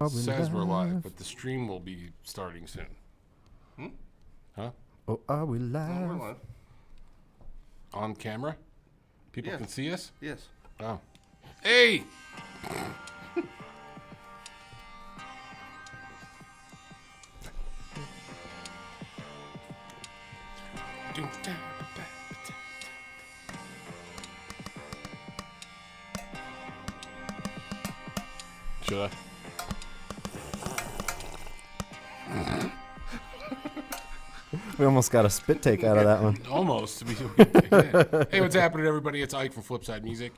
Says we're live, but the stream will be starting soon. Huh? Oh, are we live? Oh, we're live. On camera? People Yeah. can see us? Yes. Oh. Hey! Should I? We almost got a spit take out of that one. Almost. Hey, what's happening, everybody? It's Ike from Flipside Music.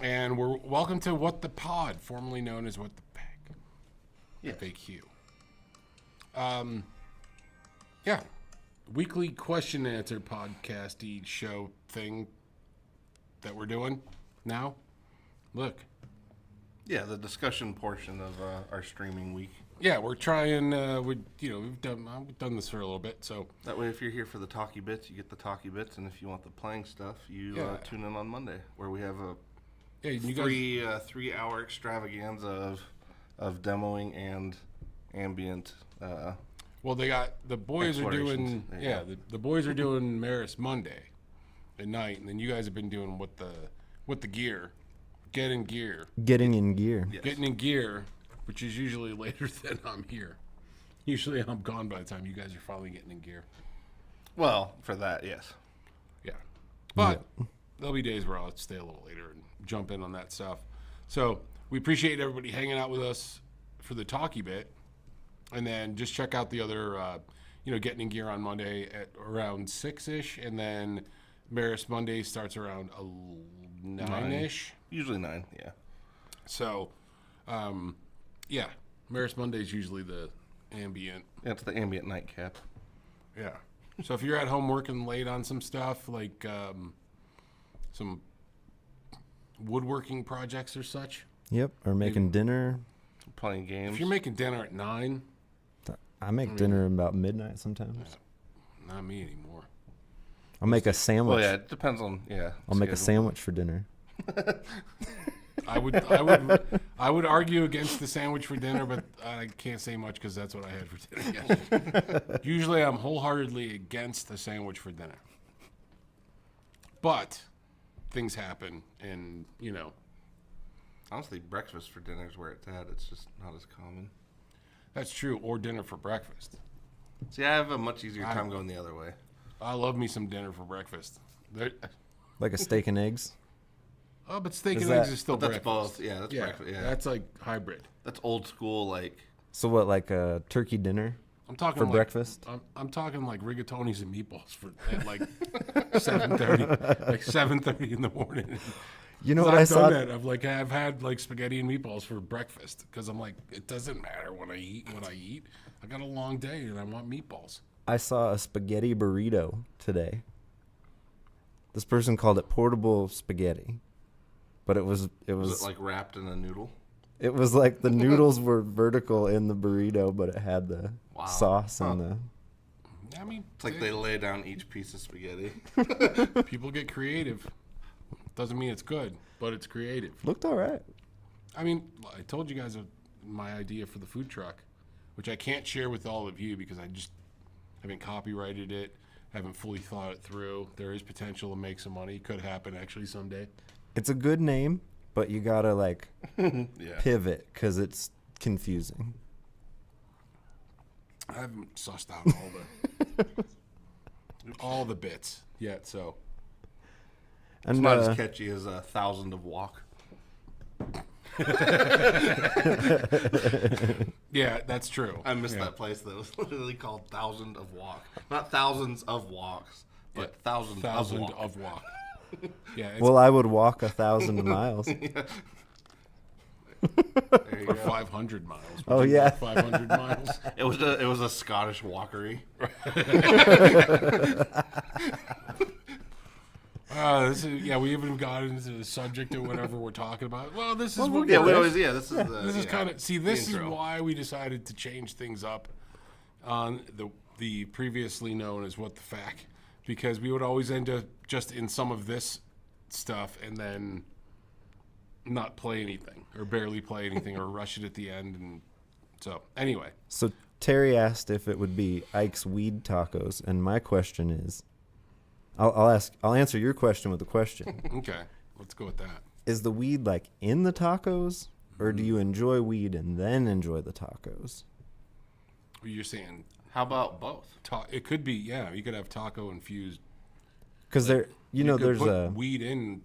And we're welcome to What the Pod, formerly known as What the Bag. Yes. FAQ. Yeah. Weekly question and answer podcasty show thing that we're doing now. Look. Yeah, the discussion portion of our streaming week. Yeah, we're trying. We've done this for a little bit, so That way, if you're here for the talkie bits, you get the talkie bits, and if you want the playing stuff, you tune in on Monday, where we have a three-hour extravaganza of demoing and ambient. Well, they got the boys are doing. Yeah. The boys are doing Maris Monday at night, and then you guys have been doing with the gear, getting in gear, Yes. getting in gear, which is usually later than I'm here. Usually I'm gone by the time you guys are finally getting in gear. Well, for that, yes. Yeah, but there'll be days where I'll stay a little later and jump in on that stuff. So we appreciate everybody hanging out with us for the talkie bit. And then just check out the other, getting in gear on Monday at around 6-ish. And then Maris Monday starts around 9-ish. Usually 9, yeah. So, Maris Monday is usually the ambient. Yeah, it's the ambient nightcap. Yeah. So if you're at home working late on some stuff, like some woodworking projects or such. Yep, or making dinner. Playing games. If you're making dinner at 9. I make dinner about midnight sometimes. Not me anymore. I'll make a sandwich. Well, yeah, it depends on, I'll make a sandwich for dinner. I would argue against the sandwich for dinner, but I can't say much because that's what I had for dinner yesterday. Usually I'm wholeheartedly against the sandwich for dinner. But things happen, and, Honestly, breakfast for dinner is where it's at. It's just not as common. that's true, or dinner for breakfast. See, I have a much easier time going the other way. I love me some dinner for breakfast. Like a steak and eggs. Oh, but steak Is and that- eggs is still But that's breakfast. both. Yeah, that's breakfast. Yeah, That's like hybrid. that's old school. Like, So what, like a turkey dinner I'm talking for like, breakfast? I'm talking like rigatonis and meatballs at like 7:30, like 7:30 in the morning. You know 'Cause what I I've saw? done that. I've had like spaghetti and meatballs for breakfast because I'm like, it doesn't matter what I eat. I got a long day and I want meatballs. I saw a spaghetti burrito today. This person called it portable spaghetti, but it was was it like wrapped in a noodle? it was like the noodles were vertical in the burrito, but it had the sauce and the. I mean, It's like they lay down each piece of spaghetti. people get creative. Doesn't mean it's good, but it's creative. Looked all right. I mean, I told you guys my idea for the food truck, which I can't share with all of you because I just haven't copyrighted it, haven't fully thought it through. There is potential to make some money. Could happen actually someday. It's a good name, but you gotta like Yeah. pivot because it's confusing. I haven't sussed out all the bits yet, so. It's And not as catchy as 1,000 of Walk. Yeah, that's true. I missed that place that was literally called 1,000 of Walk. Not thousands of walks, but thousands Thousand of Walk. of walk. Yeah, it's well, I would walk 1,000 miles. There you or go. 500 miles. Oh, Would you yeah. walk 500 miles. It was a Scottish walkery. We haven't gotten into the subject or whatever we're talking about. Well, this is what Yeah, we're we always this is the This is kind of this is intro. why we decided to change things up on the previously known as What the Fact, because we would always end up just in some of this stuff and then not play anything or barely play anything or rush it at the end. And so anyway, So Terry asked if it would be Ike's Weed Tacos, and my question is, I'll answer your question with a question. okay, let's go with that. Is the weed like in the tacos, or do you enjoy weed and then enjoy the tacos? You're saying How about both? it could be, yeah. You could have taco infused. Because there, You could there's put a weed in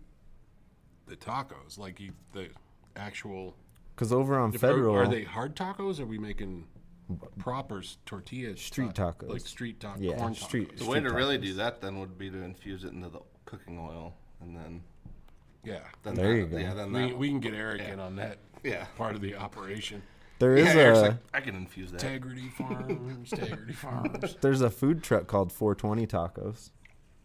the tacos, like the actual. because over on Federal, Are they hard tacos? Or are we making proper tortillas? Street tacos. like street tacos, Yeah, corn street- tacos. The way to really tacos. do that then would be to infuse it into the cooking oil, and then Yeah, There you go. Yeah, then we can get Eric in on that yeah. part of the operation. there is Eric's a like, I can infuse that. Integrity Farms, Integrity Farms. there's a food truck called 420 Tacos,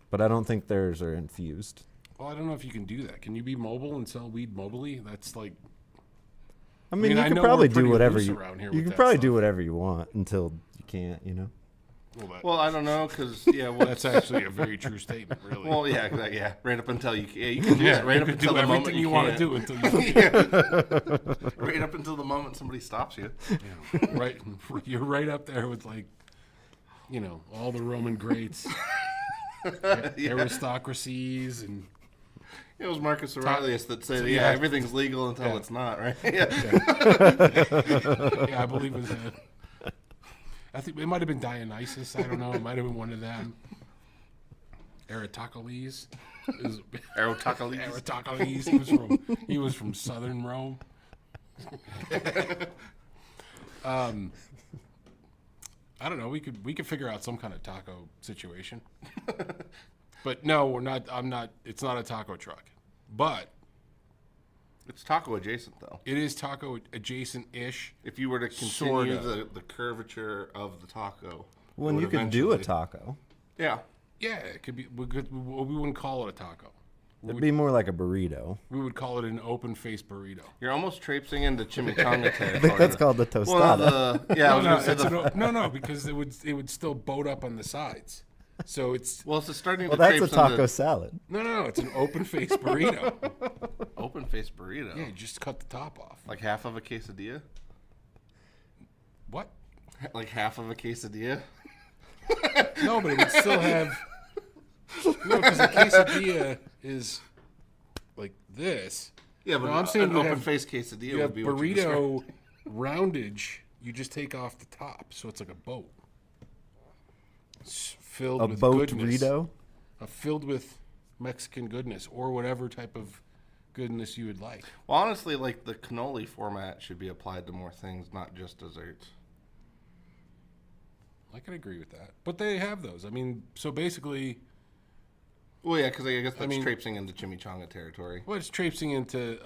but I don't think theirs are infused. Well, I don't know if you can do that. Can you be mobile and sell weed mobilely? That's like I mean, mean, I you know can probably we're pretty do whatever loose you around here you with can that probably stuff. do whatever you want until you can't. Well, I don't know, because, yeah, well, that's actually a very true statement, really. well, yeah, yeah, right up until you can use it right you up can until do the moment everything you you want to can't. do until you Right up until the moment somebody stops you. right. You're right up there with all the Roman greats, aristocracies, and It was Marcus Aurelius that said, yeah. everything's legal until Yeah. it's not, right? Yeah. yeah, I believe it was. I think it might have been Dionysus. I don't know. It might have been one of them. Aristocles. Aristocles. Aristocles. He was from southern Rome. I don't know. We could figure out some kind of taco situation. But no, we're not. I'm not. It's not a taco truck, but It's taco adjacent, though. it is taco adjacent-ish. If you were to continue Sorta. the curvature of the taco. When it you would can do a eventually- taco, Yeah. Yeah, it could be. We wouldn't call it a taco. it'd be more like a burrito. We would call it an open-faced burrito. You're almost traipsing into chimichanga I territory. think that's called the tostada. Well, yeah, I was gonna say it's the, no, because it would still boat up on the sides. So it's well, it's starting Well, to that's a traipse taco into salad. no, it's an open-faced burrito. open-faced burrito. Yeah, you just cut the top off. Like half of a quesadilla? What? Like half of a quesadilla? No, but it would still have. No, because a quesadilla is like this. Yeah, but No, I'm saying an you have- open-faced quesadilla You would have be what you described. burrito roundage. You just take off the top, so it's like a boat. It's filled A with boat goodness. burrito. Filled with Mexican goodness or whatever type of goodness you would like. Well, honestly, like the cannoli format should be applied to more things, not just desserts. I can agree with that. But they have those. I mean, so basically, Well, yeah, because I guess that's mean- traipsing into chimichanga territory. well, it's traipsing into,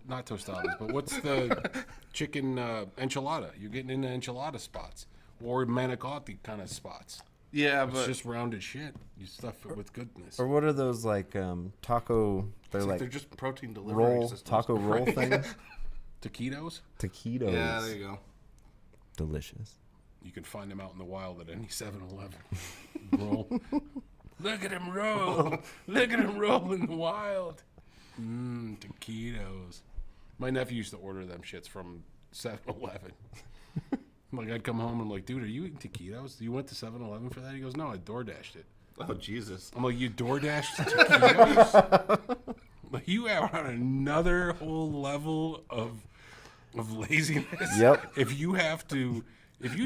not tostadas, but what's the chicken enchilada? You're getting into enchilada spots or manicotti kind of spots. Yeah, It's but just rounded shit. You stuff it with goodness. Or what are those like taco? They're it's like like they're just protein delivery roll systems. taco roll things. Taquitos, Taquitos. Yeah, there you go. Delicious. you can find them out in the wild at any 7-Eleven. Roll. Look at him roll. Look at him roll in the wild. Taquitos. My nephew used to order them shits from 7-Eleven. Like, I'd come home and I'm like, dude, are you eating taquitos? You went to 7-Eleven for that? He goes, no, I door dashed it. Oh, Jesus. I'm like, you door dashed taquitos? Like, you are on another whole level of laziness. Yep. If you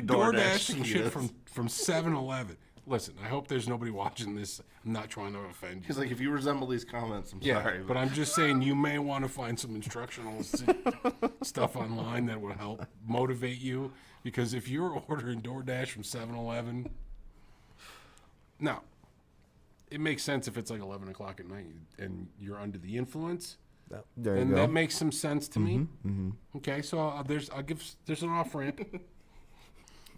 door dash some shit taquitos. from 7-Eleven. Listen, I hope there's nobody watching this. I'm not trying to offend you. He's like, if you resemble these comments, I'm Yeah, sorry. but I'm just saying you may want to find some instructional stuff online that will help motivate you. Because if you're ordering DoorDash from 7-Eleven, now, it makes sense if it's like 11 o'clock at night and you're under the influence. There you And go. that makes some sense to me. Okay, so there's an off ramp.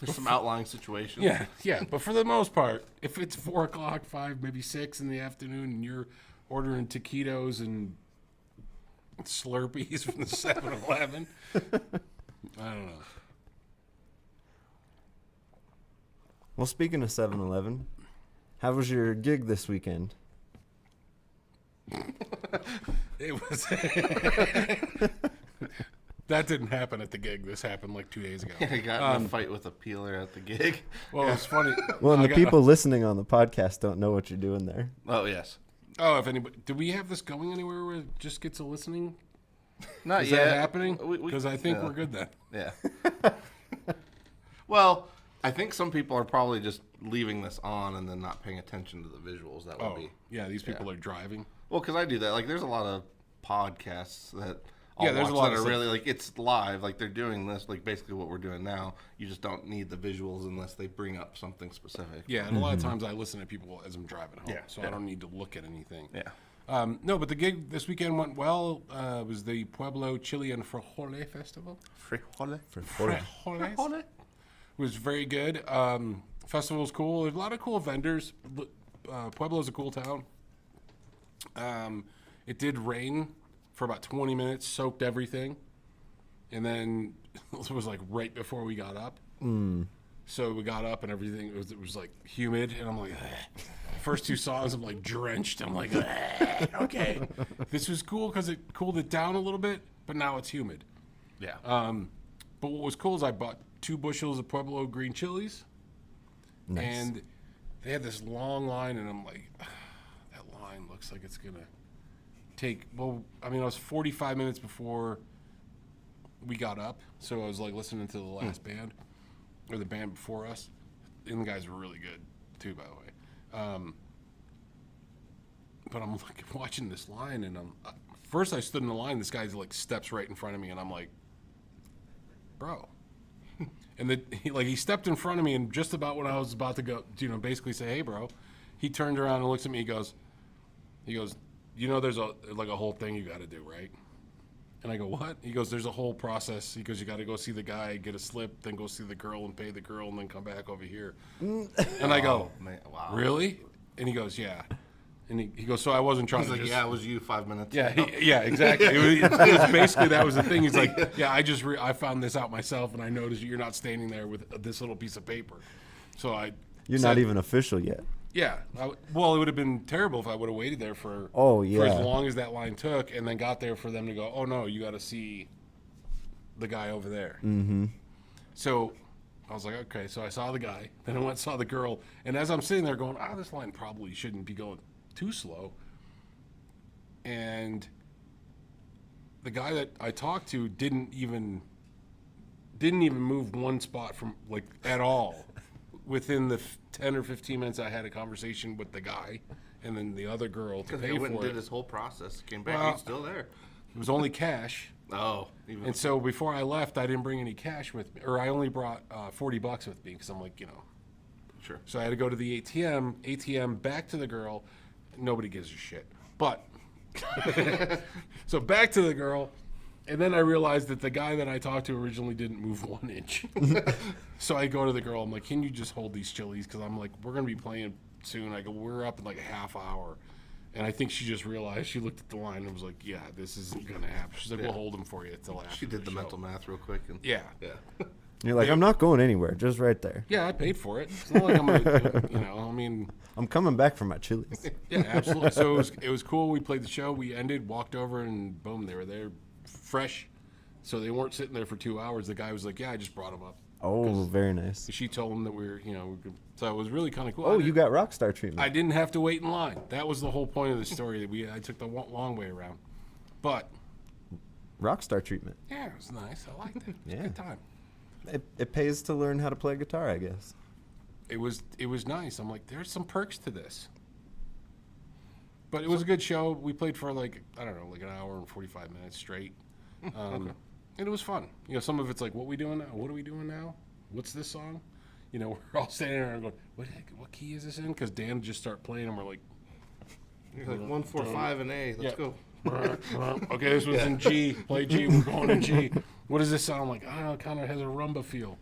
There's some outlying situations. Yeah, but for the most part, if it's 4 o'clock, 5, maybe 6 in the afternoon, and you're ordering taquitos and Slurpees from the 7-Eleven, I don't know. Well, speaking of 7-Eleven, how was your gig this weekend? It was. That didn't happen at the gig. This happened like 2 days ago. I got in a fight with a peeler at the gig. Well, it's funny. Well, and the people listening on the podcast don't know what you're doing there. Oh, yes. Oh, if anybody, do we have this going anywhere where it just gets a listening? Not Is yet. that happening? Because I think we're good then. Yeah. Well, I think some people are probably just leaving this on and then not paying attention to the visuals. That would be. Yeah, these people are driving. Well, because I do that. Like, there's a lot of podcasts that. There's a lot that of are really like it's live. Like they're doing this, like basically what we're doing now. You just don't need the visuals unless they bring up something specific. Yeah, and a lot of times I listen to people as I'm driving home, Yeah, so I don't need to look at anything. Yeah. No, but the gig this weekend went well. It was the Pueblo Chilean Frijole Festival. Frijole. Frijoles. It was very good. Festival was cool. There's a lot of cool vendors. Pueblo's a cool town. It did rain for about 20 minutes, soaked everything. And then it was like right before we got up. So we got up and everything, it was like humid. And I'm like, ugh. First two songs, I'm like drenched. I'm like, okay. This was cool because it cooled it down a little bit, but now it's humid. Yeah. But what was cool is I bought 2 bushels of Pueblo green chilies. Nice. And they had this long line, and I'm like, that line looks like it's going to take, well, I mean, I was 45 minutes before we got up, so I was like listening to the last band, or the band before us, and the guys were really good, too, by the way. But I'm like watching this line, and first I stood in the line, this guy's like steps right in front of me, and I'm like, bro. And he stepped in front of me, and just about when I was about to go, basically say, hey, bro, he turned around and looks at me. He goes, there's a whole thing you got to do, right? And I go, what? He goes, there's a whole process. He goes, you got to go see the guy, get a slip, then go see the girl and pay the girl, and then come back over here. And I go, Man, wow. really? And he goes, yeah. And he goes, so I wasn't trying He's to like, just... yeah, it was you 5 minutes. Yeah, exactly. It was basically, that was the thing. He's like, yeah, I found this out myself, and I noticed you're not standing there with this little piece of paper. So You're not even official yet. Yeah. Well, it would have been terrible if I would have waited there for yeah. for as long as that line took, and then got there for them to go, oh, no, you got to see the guy over there. Mm-hmm. So I was like, okay. So I saw the guy. Then I went and saw the girl. And as I'm sitting there going, this line probably shouldn't be going too slow. And the guy that I talked to didn't even move one spot from, like, at all. Within the 10 or 15 minutes, I had a conversation with the guy and then the other girl to Because pay they for went and it. did this whole process, came back, Well, he's still there. It was only cash. Oh. And so before I left, I didn't bring any cash with me, or I only brought $40 with me because I'm like, Sure. So I had to go to the ATM, back to the girl. Nobody gives a shit. But, so back to the girl. And then I realized that the guy that I talked to originally didn't move 1 inch. So I go to the girl. I'm like, can you just hold these chilies? Because I'm like, we're going to be playing soon. I go, we're up in like a half hour. And I think she just realized, she looked at the line and was like, yeah, this isn't going to happen. She's like, we'll hold them for you until after She did the show. mental math real quick. And, Yeah. Yeah. You're like, I'm not going anywhere, just right there. Yeah, I paid for it. It's not like I'm going to, I'm coming back for my chilies. Yeah, absolutely. So it was cool. We played the show. We ended, walked over, and boom, they were there fresh. So they weren't sitting there for 2 hours. The guy was like, yeah, I just brought them up. Oh, very nice. She told him that we could, so it was really kind of cool. Oh, you got rock star treatment. I didn't have to wait in line. That was the whole point of the story. That I took the long way around. But rock star treatment. yeah, it was nice. I liked it. It was Yeah. a good time. It pays to learn how to play guitar, I guess. It was nice. I'm like, there's some perks to this. But it was a good show. We played for like an hour and 45 minutes straight. And it was fun. Some of it's like, what are we doing now? What are we doing now? What's this song? We're all standing there and going, what key is this in? Because Dan just started playing and we're like, You're like 1, 4, 5, and A. Let's go. Okay, this was in G. Play G. We're going in G. What does this sound like? I don't know. It kind of has a rumba feel.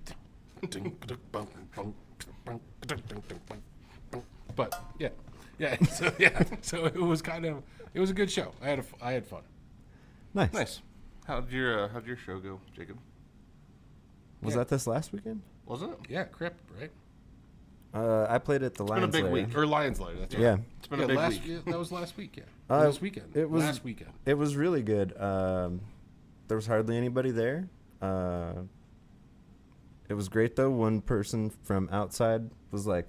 But yeah. So it was a good show. I had fun. Nice. Nice. How'd your show go, Jacob? Was that this last weekend? Wasn't it? Yeah, Crip, right? I played at the been a Lions big Lair. week. Or Lions Lair. That's right. Yeah. It's been a big week. Yeah, that was last week. Yeah, this weekend. It was last weekend. It was really good. There was hardly anybody there. It was great though. One person from outside was like,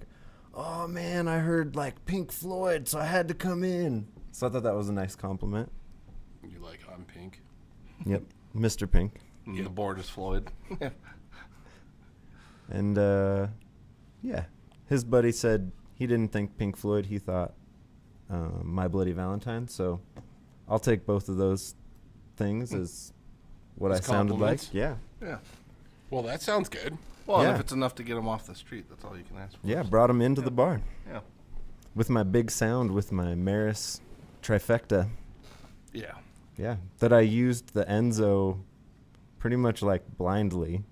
"Oh man, I heard like Pink Floyd, so I had to come in." So I thought that was a nice compliment. You like I'm Pink. Yep, Mr. Pink. And the board is Floyd. And yeah, his buddy said he didn't think Pink Floyd. He thought My Bloody Valentine. So I'll take both of those things as what As I sounded like. compliments? Yeah. Yeah. Well, that sounds good. Well, and Yeah. if it's enough to get him off the street, that's all you can ask for. Yeah, brought him into the bar Yeah. with my big sound, with my Maris trifecta. Yeah. Yeah, that I used the Enzo pretty much like blindly.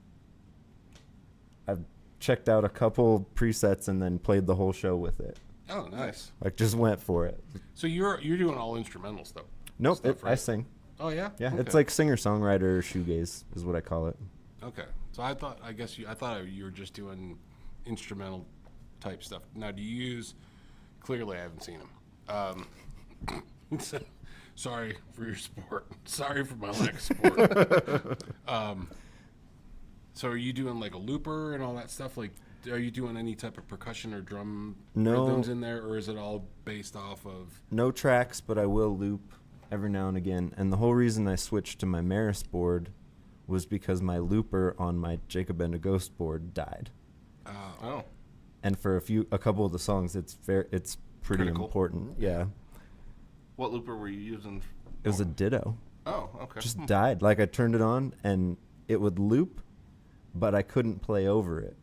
I've checked out a couple presets and then played the whole show with it. Oh, nice. Like just went for it. So you're doing all instrumental stuff. Nope, Stuff, I right? sing. Oh yeah. Yeah, Okay. it's like singer-songwriter shoegaze is what I call it. Okay. So I thought you were just doing instrumental type stuff. Now, do you use? Clearly, I haven't seen them. Sorry for your support. Sorry for my lack of support. So are you doing like a looper and all that stuff? Like, are you doing any type of percussion or drum No. rhythms in there, or is it all based off of? No tracks, but I will loop every now and again. And the whole reason I switched to my Maris board was because my looper on my Jacob and a Ghost board died. Oh. And for a couple of the songs, it's pretty Critical. important. Yeah, What looper were you using? it was a Ditto. Oh, okay. Just died. Like I turned it on and it would loop, but I couldn't play over it.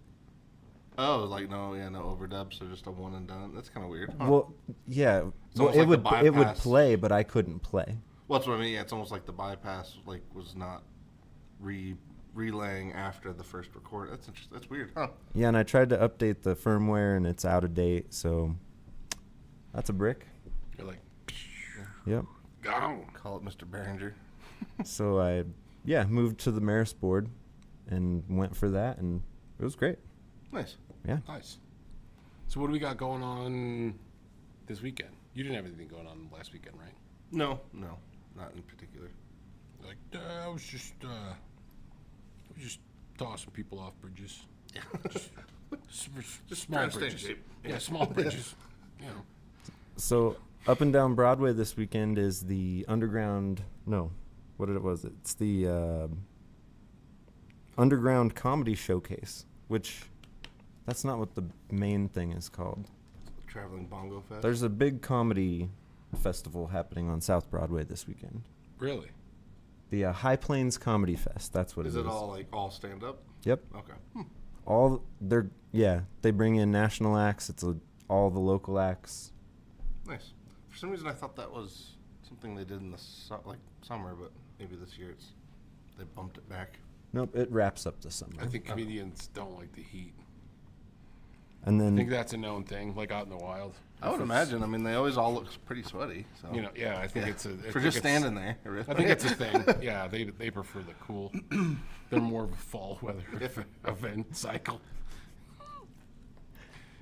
Oh, like no overdub, so just a one and done. That's kind of weird. Huh. Well, yeah, well, almost it like the would bypass. play, but I couldn't play. Well, that's what I mean. Yeah, it's almost like the bypass was not relaying after the first record. That's interesting. That's weird, huh? Yeah, and I tried to update the firmware and it's out of date, so that's a brick. You're like, Yep. gone. Call it Mr. Behringer. So I moved to the Maris board and went for that, and it was great. Nice. Yeah. Nice. So what do we got going on this weekend? You didn't have anything going on last weekend, right? No, not in particular. Like I was just tossing people off bridges. Yeah. Just small trying to stay in bridges. shape. Yeah, small bridges. You know. So up and down Broadway this weekend is the underground. No, what was it? It's the underground comedy showcase, which that's not what the main thing is called. Traveling Bongo Fest. There's a big comedy festival happening on South Broadway this weekend. Really? The High Plains Comedy Fest. That's what Is it it is. all stand up? Yep. Okay. They bring in national acts. It's all the local acts. Nice. For some reason, I thought that was something they did in the summer, but maybe this year they bumped it back. Nope, it wraps up this summer. I think comedians don't like the heat. And I think then that's a known thing, like out in the wild. I would imagine. I mean, they always all look pretty sweaty. So You know, yeah, I think it's a for just standing there. I think it's a thing. Yeah, they prefer the cool. They're more of a fall weather event cycle.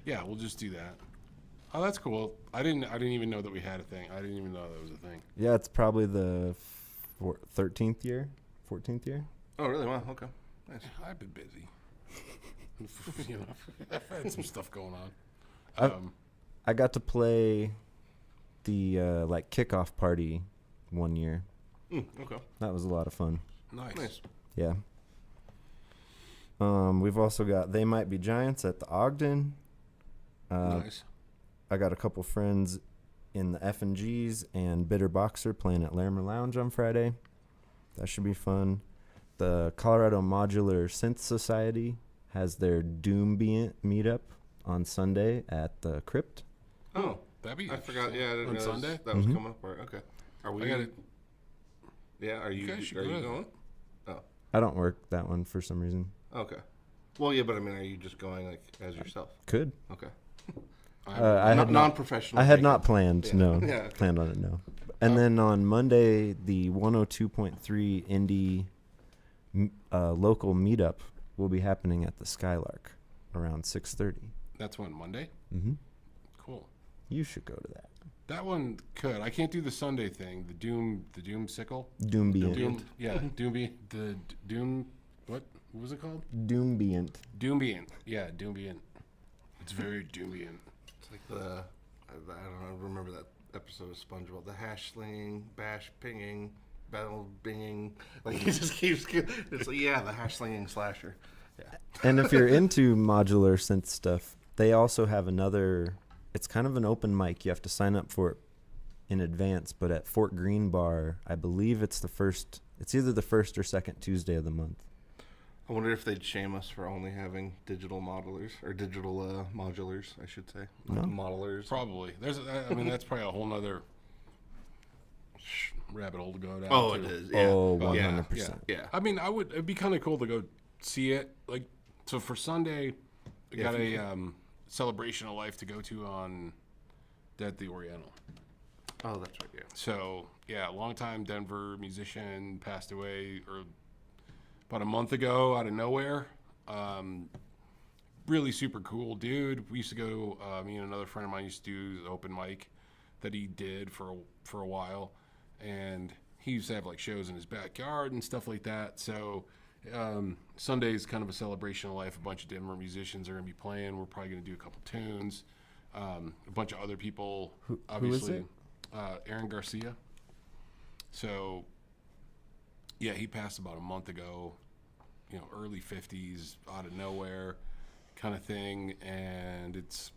Yeah, we'll just do that. Oh, that's cool. I didn't even know that we had a thing. I didn't even know that was a thing. yeah, it's probably the 13th year, 14th year. Oh, really? Wow. Okay. Nice. I've been busy. You know, I've had some stuff going on. I got to play the kickoff party one year. Okay. That was a lot of fun. Nice. Yeah. We've also got They Might Be Giants at the Ogden. Nice. I got a couple friends in the F&Gs and Bitter Boxer playing at Larimer Lounge on Friday. That should be fun. The Colorado Modular Synth Society has their Doom meetup on Sunday at the Crypt. Oh, That'd be I forgot. Yeah, I didn't on realize Sunday. that was coming up. Right. Okay. Are we? I got it. Yeah. Are you? guys should Are go you to going? I don't work that one for some reason. Okay. Well, yeah, but I mean, are you just going like as yourself? Could. Okay. I had not, Non-professional. I had like- not planned. Yeah. No. Yeah, okay. Planned on it. No. And then on Monday, the 102.3 Indie local meetup will be happening at the Skylark around 6:30. That's when, Monday? Mm-hmm. Cool. You should go to that. That one could. I can't do the Sunday thing. The Doom sickle. Doombient. Doom. Yeah. Doom. What was it called? Doombient. Doombient. Yeah. Doombient. It's very Doombient. It's like I don't know, remember that episode of SpongeBob, the hash slinging, bash pinging, battle binging. Like he just keeps. It's like, yeah, the hash slinging slasher. Yeah. And if you're into modular synth stuff, they also have another. It's kind of an open mic. You have to sign up for it in advance. But at Fort Greene Bar, I believe it's either the first or second Tuesday of the month. I wonder if they'd shame us for only having digital modelers or digital modulars, I should say. No. Modelers. Probably. That's probably a whole nother rabbit hole to go down. Oh, to. it is. Yeah. Oh, Yeah. 100%. Yeah. I mean, it'd be kind of cool to go see it. Like, so for Sunday, I got a celebration of life to go to at the Oriental. Oh, that's right. Yeah. So yeah, longtime Denver musician passed away about a month ago out of nowhere. Really super cool dude. We used to go. Me and another friend of mine used to do the open mic that he did for a while, and he used to have like shows in his backyard and stuff like that. So Sunday's kind of a celebration of life. A bunch of Denver musicians are going to be playing. We're probably going to do a couple tunes. A bunch of other people. Obviously, who is it? Aaron Garcia. So, yeah, he passed about a month ago. Early 50s, out of nowhere, kind of thing. And it's,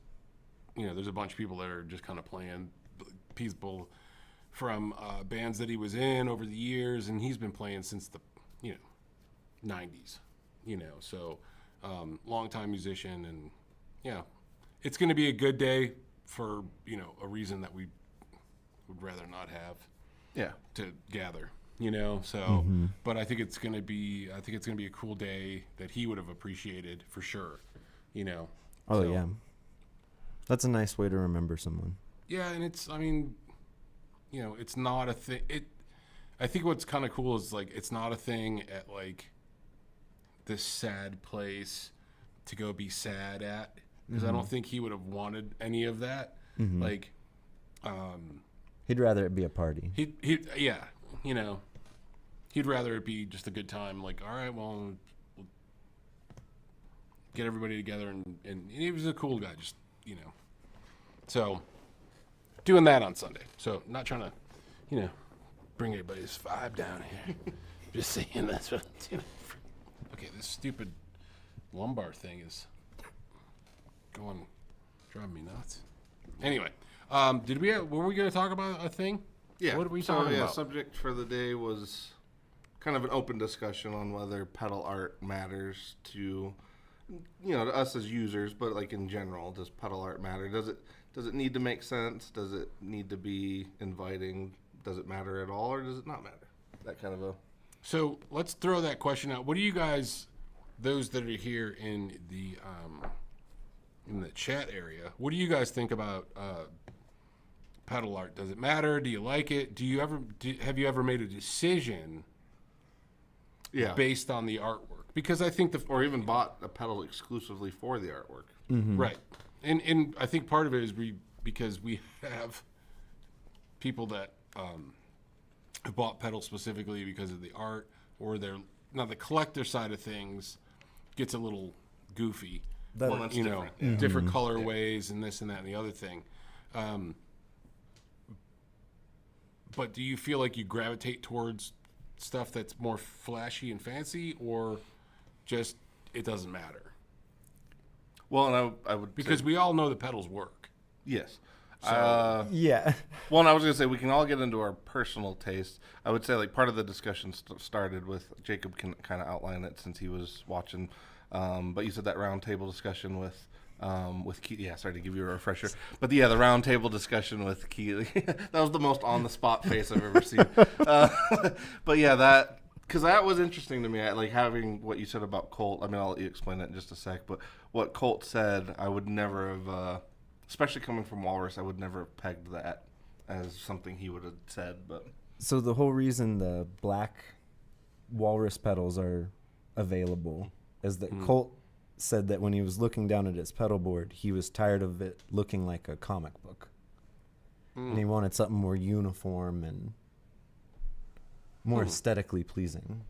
there's a bunch of people that are just kind of playing. People from bands that he was in over the years, and he's been playing since the 90s, so longtime musician, and it's going to be a good day for a reason that we would rather not have to gather, so but I think it's going to be a cool day that he would have appreciated for sure, Oh, so, yeah. That's a nice way to remember someone. yeah. And it's it's not a thing. I think what's kind of cool is like it's not a thing at like this sad place to go be sad at, because I don't think he would have wanted any of that. Like, He'd rather it be a party. he'd rather it be just a good time. Like, all right, well, we'll get everybody together, and he was a cool guy, just so doing that on Sunday. So not trying to bring anybody's vibe down here. Just saying that's what I'm doing. Okay, this stupid lumbar thing is driving me nuts. Anyway, were we going to talk about a thing? Yeah. What are we talking about? Subject for the day was kind of an open discussion on whether pedal art matters to us as users, but like in general, does pedal art matter? Does it need to make sense? Does it need to be inviting? Does it matter at all, or does it not matter? That kind of a. So let's throw that question out. What do you guys, those that are here in the chat area, what do you guys think about pedal art? Does it matter? Do you like it? Have you ever made a decision based on the artwork? Because I think or even bought a pedal exclusively for the artwork. Right. And I think part of it is because we have people that have bought pedals specifically because of the art, or now the collector side of things gets a little goofy. That's different. Different colorways and this and that and the other thing. But do you feel like you gravitate towards stuff that's more flashy and fancy, or just it doesn't matter? Well, and I would because we all know the pedals work. Yes. Yeah. Well, and I was going to say we can all get into our personal taste. I would say like part of the discussion started with Jacob can kind of outline it since he was watching. But you said that round table discussion with Keely. Yeah, sorry to give you a refresher. But the round table discussion with Keely. That was the most on the spot face I've ever seen. But yeah, because that was interesting to me. Like having what you said about Colt. I mean, I'll let you explain that in just a sec. But what Colt said, I would never have, especially coming from Walrus, I would never have pegged that as something he would have said. But So the whole reason the black Walrus pedals are available is that Colt said that when he was looking down at his pedal board, he was tired of it looking like a comic book. And he wanted something more uniform and more aesthetically pleasing.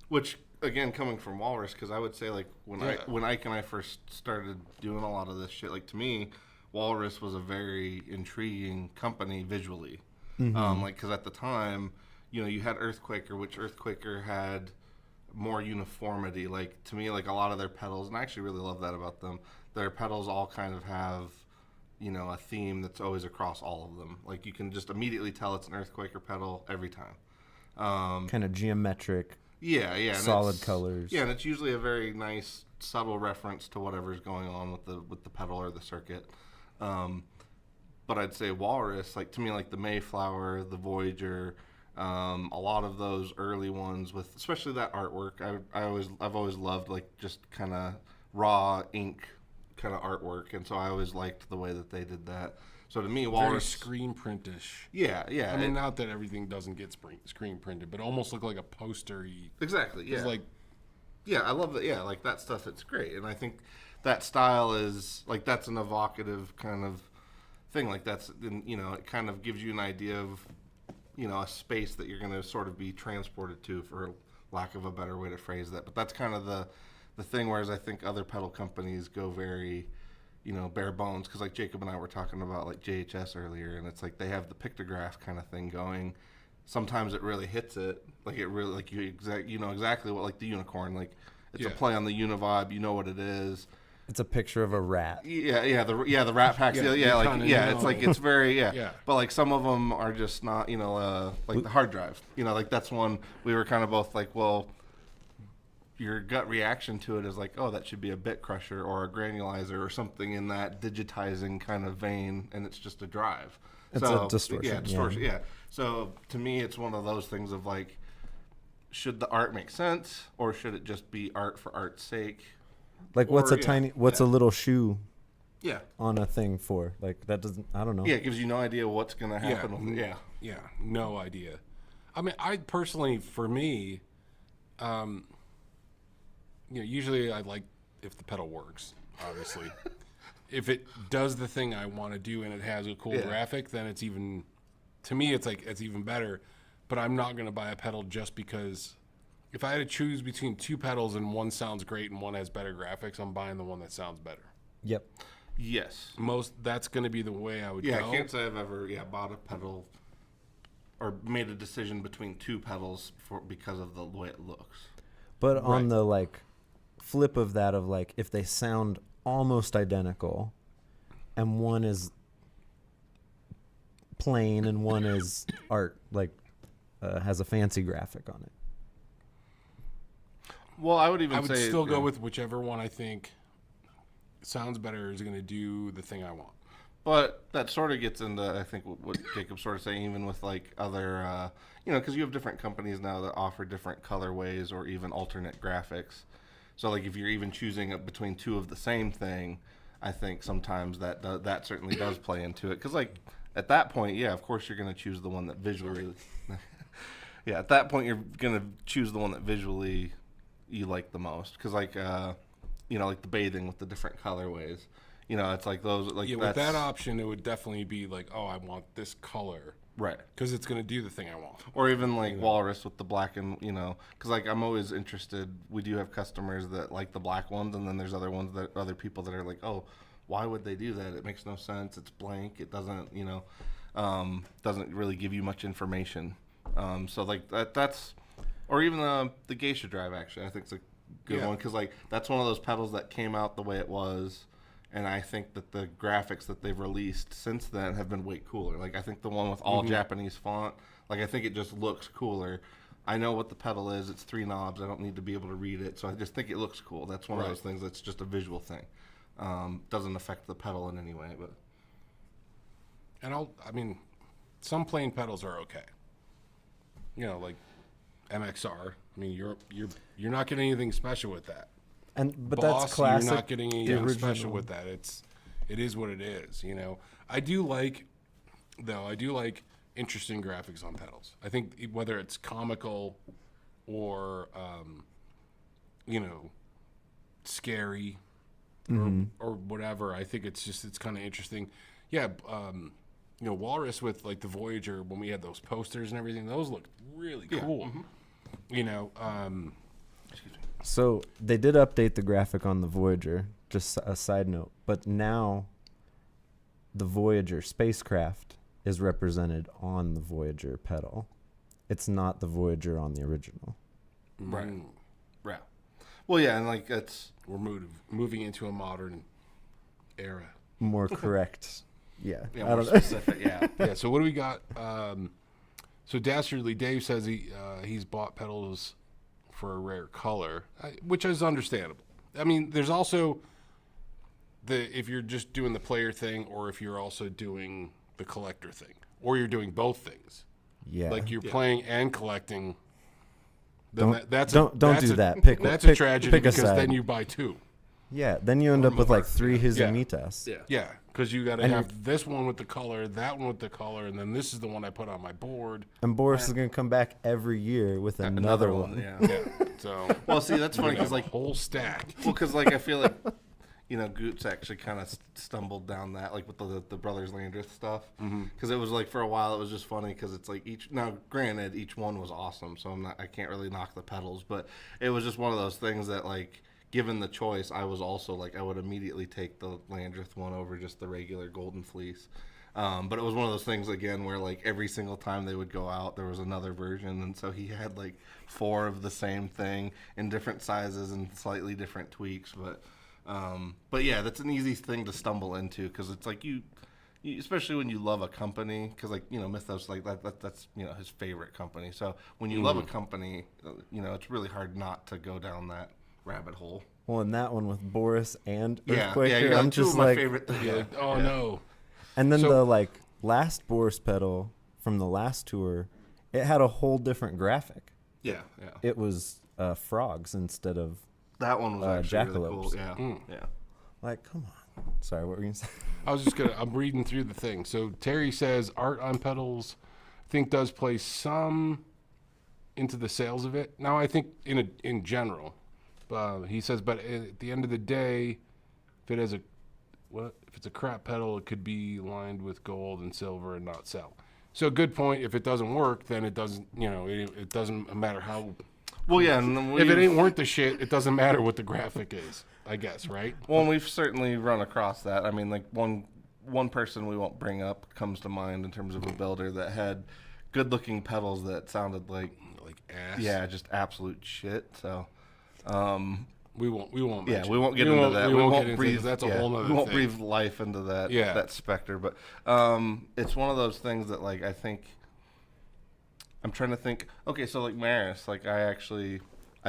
Which, again, coming from Walrus, because I would say, like, when Ike and I first started doing a lot of this shit, like, to me, Walrus was a very intriguing company visually. Like, because at the time, you know, you had Earthquaker, which Earthquaker had more uniformity. Like, to me, like, a lot of their pedals, and I actually really love that about them, their pedals all kind of have, you know, a theme that's always across all of them. Like, you can just immediately tell it's an Earthquaker pedal every time. Kind of geometric. Yeah. Solid colors. Yeah, and it's usually a very nice, subtle reference to whatever's going on with the pedal or the circuit. But I'd say Walrus, like, to me, like the Mayflower, the Voyager, a lot of those early ones with, especially that artwork. I've always loved, like, just kind of raw ink kind of artwork, and so I always liked the way that they did that. So to me, Walrus, very screen printish. Yeah. I mean, not that everything doesn't get screen printed, but almost look like a poster-y. Exactly. Yeah. It's like, yeah, I love that. Yeah, like that stuff. It's great, and I think that style is like that's an evocative kind of thing. Like that's, you know, it kind of gives you an idea of, you know, a space that you're going to sort of be transported to, for lack of a better way to phrase that. But that's kind of the thing. Whereas I think other pedal companies go very, you know, bare bones, because like Jacob and I were talking about like JHS earlier, and it's like they have the pictograph kind of thing going. Sometimes it really hits it, like it really, like you know exactly what, like the unicorn, like it's a play on the univibe, you know what it is. It's a picture of a rat. The rat packs. It's like it's very Yeah. But like some of them are just not, you know, like the hard drive. You know, like that's one we were kind of both like, well, your gut reaction to it is like, oh, that should be a bit crusher or a granulizer or something in that digitizing kind of vein, and it's just a drive. It's a distortion. Yeah, distortion. Yeah. So to me, it's one of those things of like, should the art make sense, or should it just be art for art's sake? Like, what's a little shoe Yeah. on a thing for? Like, that doesn't, I don't know. Yeah, it gives you no idea what's going to happen with it. Yeah, no idea. I mean, I personally, for me, you know, usually I like if the pedal works, obviously. If it does the thing I want to do and it has a cool graphic, then it's even, to me, it's like, it's even better. But I'm not going to buy a pedal just because if I had to choose between two pedals and one sounds great and one has better graphics, I'm buying the one that sounds better. Yep. Yes. That's going to be the way I would go. Yeah, I can't say I've ever bought a pedal or made a decision between two pedals because of the way it looks. But on the like flip of that, of like if they sound almost identical and one is plain and one is art, like has a fancy graphic on it. Well, I would still go with whichever one I think sounds better is going to do the thing I want. But that sort of gets into, I think, what Jacob's sort of saying, even with like other, you know, because you have different companies now that offer different colorways or even alternate graphics. So like if you're even choosing between two of the same thing, I think sometimes that certainly does play into it. Because like at that point, yeah, of course you're going to choose the one that visually, yeah, at that point you're going to choose the one that visually you like the most. Because like, you know, like the bathing with the different colorways. You know, it's like those, like, with that option, it would definitely be like, oh, I want this color. Right. Because it's going to do the thing I want. Or even like Walrus with the black and, you know, because like I'm always interested. We do have customers that like the black ones, and then there's other people that are like, oh, why would they do that? It makes no sense. It's blank. It doesn't, you know, doesn't really give you much information. So like that's, or even the Geisha Drive, actually, I think it's a good one, because like that's one of those pedals that came out the way it was. And I think that the graphics that they've released since then have been way cooler. Like, I think the one with all Japanese font, like, I think it just looks cooler. I know what the pedal is. It's 3 knobs. I don't need to be able to read it. So I just think it looks cool. That's one of those things that's just a visual thing. Doesn't affect the pedal in any way. But I mean, some plain pedals are okay. You know, like MXR. I mean, you're not getting anything special with that. But Boss, that's classic. You're not getting anything special with that. It is what it is, you know. I do like interesting graphics on pedals. I think whether it's comical or, you know, scary or whatever. I think it's kind of interesting. Yeah, Walrus with like the Voyager, when we had those posters and everything, those looked really cool. So they did update the graphic on the Voyager, just a side note, but now the Voyager spacecraft is represented on the Voyager pedal. It's not the Voyager on the original. Right. Right. Well, yeah, and like we're moving into a modern era. More correct. Yeah. Yeah, more specific. Yeah. Yeah. So what do we got? So Dastardly Dave says he's bought pedals for a rare color, which is understandable. I mean, there's also if you're just doing the player thing, or if you're also doing the collector thing, or you're doing both things. Yeah. Like you're playing and collecting. Don't do that. That's a tragedy pick a because side. then you buy two. Yeah, then you end up with like 3 Hizamitas. Yeah. Yeah, because you got to have this one with the color, that one with the color, and then this is the one I put on my board. And Boris is going to come back every year with another one. Yeah. Yeah. So Well, see, that's funny because like like, whole stack. well, because like I feel like, Goots actually kind of stumbled down that, like with the Brothers Landreth stuff, because it was like for a while it was just funny because it's like granted each one was awesome, so I can't really knock the pedals, but it was just one of those things that like, given the choice, I was also like, I would immediately take the Landreth one over just the regular Golden Fleece. But it was one of those things again where like every single time they would go out, there was another version, and so he had like 4 of the same thing in different sizes and slightly different tweaks. But yeah, that's an easy thing to stumble into because it's like you especially when you love a company, because like Mythos, like that's his favorite company. So when you love a company, it's really hard not to go down that rabbit hole. Well, and that one with Boris and Yeah, Earthquaker, you're I'm like, two just of my like, favorite things. Yeah. Oh no. and then So- the like last Boris pedal from the last tour, it had a whole different graphic. Yeah, yeah. It was frogs instead of That one was actually really cool. jackalopes. Yeah, yeah. like, come on. Sorry, what were you gonna say? I'm reading through the thing. So Terry says art on pedals, I think does play some into the sales of it. Now I think in general, he says, but at the end of the day, if it's a crap pedal, it could be lined with gold and silver and not sell. So good point. If it doesn't work, then it doesn't. It doesn't matter how. Well, yeah. And If it ain't worth the shit, it doesn't matter what the graphic is. I guess, right? well, and we've certainly run across that. I mean, like one person we won't bring up comes to mind in terms of a builder that had good-looking pedals that sounded like ass. yeah, just absolute shit. So. We won't. Yeah, mention we won't it. get into that. We won't get into breathe. it. That's a yeah, whole nother we won't thing. breathe life into that. Yeah. That specter. But it's one of those things that like I think. I'm trying to think. Okay, so like Maris, like I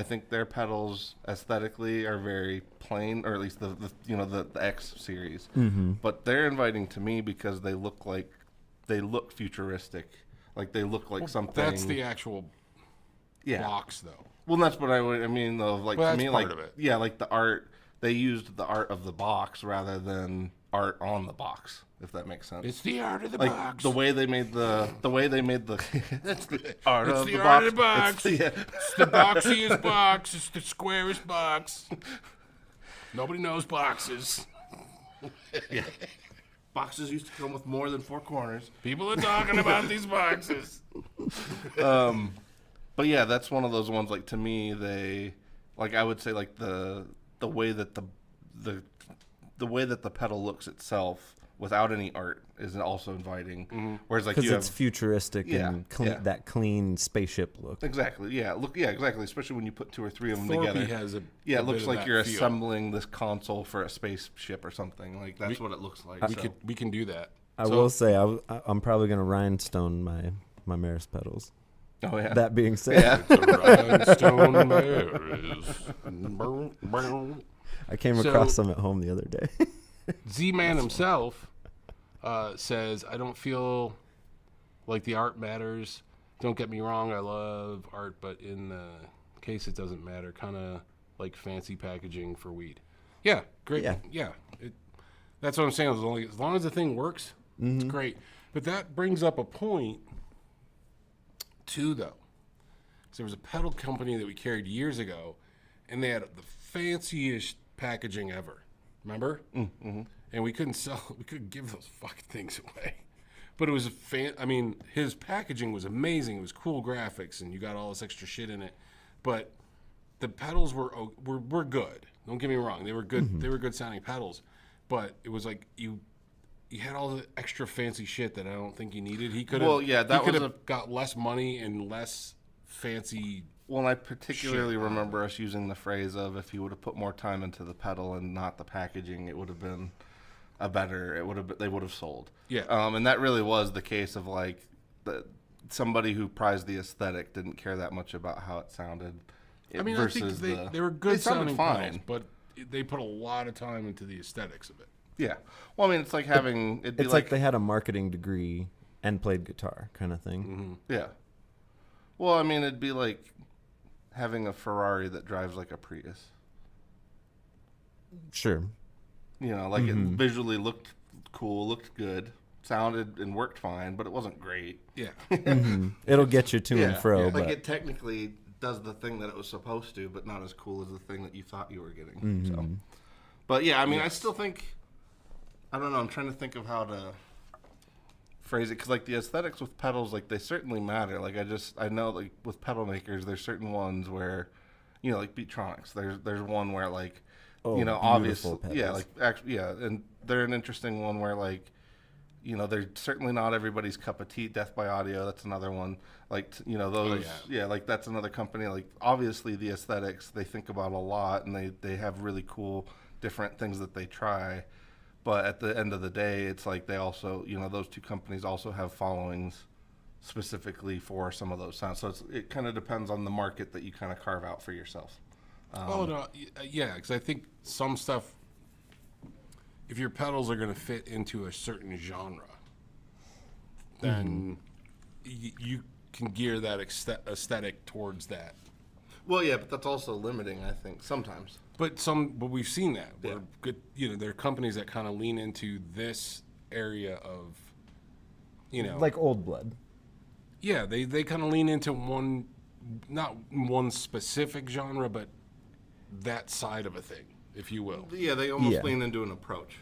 think their pedals aesthetically are very plain, or at least the X series. Mm-hmm. But they're inviting to me because they look futuristic. Like they look like something. That's the actual yeah. box, though. Well, that's what I mean, though. Like Well, to that's me, part like of it. yeah, like the art. They used the art of the box rather than art on the box, if that makes sense. It's the art of the like box. the way they made the that's the art It's of the the art box. of the box. It's the, It's the boxiest box. It's the squarest box. Nobody knows boxes. yeah. Boxes used to come with more than 4 corners. People are talking about these boxes. But yeah, that's one of those ones. Like to me, they like I would say like the way that the way that the pedal looks itself without any art is also inviting. Mm-hmm. Whereas like Because you it's have futuristic Yeah, and clean, yeah. that clean spaceship look. exactly exactly. Especially when you put 2 or 3 of them Thorpe together. has a Yeah, a it looks bit of like that you're feel. assembling this console for a spaceship or something. Like that's what it looks like. We can do that. I will say, I'm probably going to rhinestone my Maris pedals. Oh yeah. That being said, yeah. The rhinestone Maris. I came So- across some at home the other day. Z-Man himself says, I don't feel like the art matters. Don't get me wrong, I love art, but in the case it doesn't matter. Kind of like fancy packaging for weed. Yeah, great. Yeah. That's what I'm saying. As long as the thing works, it's great. But that brings up a point, too, though. 'Cause there was a pedal company that we carried years ago, and they had the fanciest packaging ever. Remember? Mm-hmm. And we couldn't give those fucking things away. But it was his packaging was amazing. It was cool graphics, and you got all this extra shit in it. But the pedals were good. Don't get me wrong; they were good. Mm-hmm. They were good sounding pedals. But it was like you had all the extra fancy shit that I don't think he needed. He could have got less money and less fancy. Well, I particularly remember us using the phrase of if he would have put more time into the pedal and not the packaging, it would have been they would have sold. Yeah. And that really was the case of like somebody who prized the aesthetic didn't care that much about how it sounded. I think they were good sounding pedals, but they put a lot of time into the aesthetics of it. Yeah. Well, I mean, it's like having... It's like they had a marketing degree and played guitar kind of thing. Mm-hmm. Yeah. Well, I mean, it'd be like having a Ferrari that drives like a Prius. Sure. You know, like it visually looked cool, looked good, sounded and worked fine, but it wasn't great. Yeah. It'll get you to and fro. Yeah. But... Like it technically does the thing that it was supposed to, but not as cool as the thing that you thought you were getting. So. But yeah, I mean, I still think... I don't know. I'm trying to think of how to phrase it because, like, the aesthetics with pedals, like, they certainly matter. Like, I know, like, with pedal makers, there's certain ones where, you know, like Beatronics. There's one where, like, you know, obviously, yeah, like, actually, yeah, and they're an interesting one where, like, you know, they're certainly not everybody's cup of tea. Death by Audio, that's another one. Like, you know, those, like, that's another company. Like, obviously, the aesthetics they think about a lot, and they have really cool different things that they try. But at the end of the day, it's like they also, you know, those two companies also have followings specifically for some of those sounds. So it kind of depends on the market that you kind of carve out for yourself. Yeah, because I think some stuff, if your pedals are going to fit into a certain genre, then you can gear that aesthetic towards that. Well, yeah, but that's also limiting, I think, sometimes. But we've seen that. Yeah. Where good, you know, there are companies that kind of lean into this area of, you know, like Old Blood. Yeah, they kind of lean into not one specific genre, but that side of a thing, if you will. Yeah, they almost lean into an approach.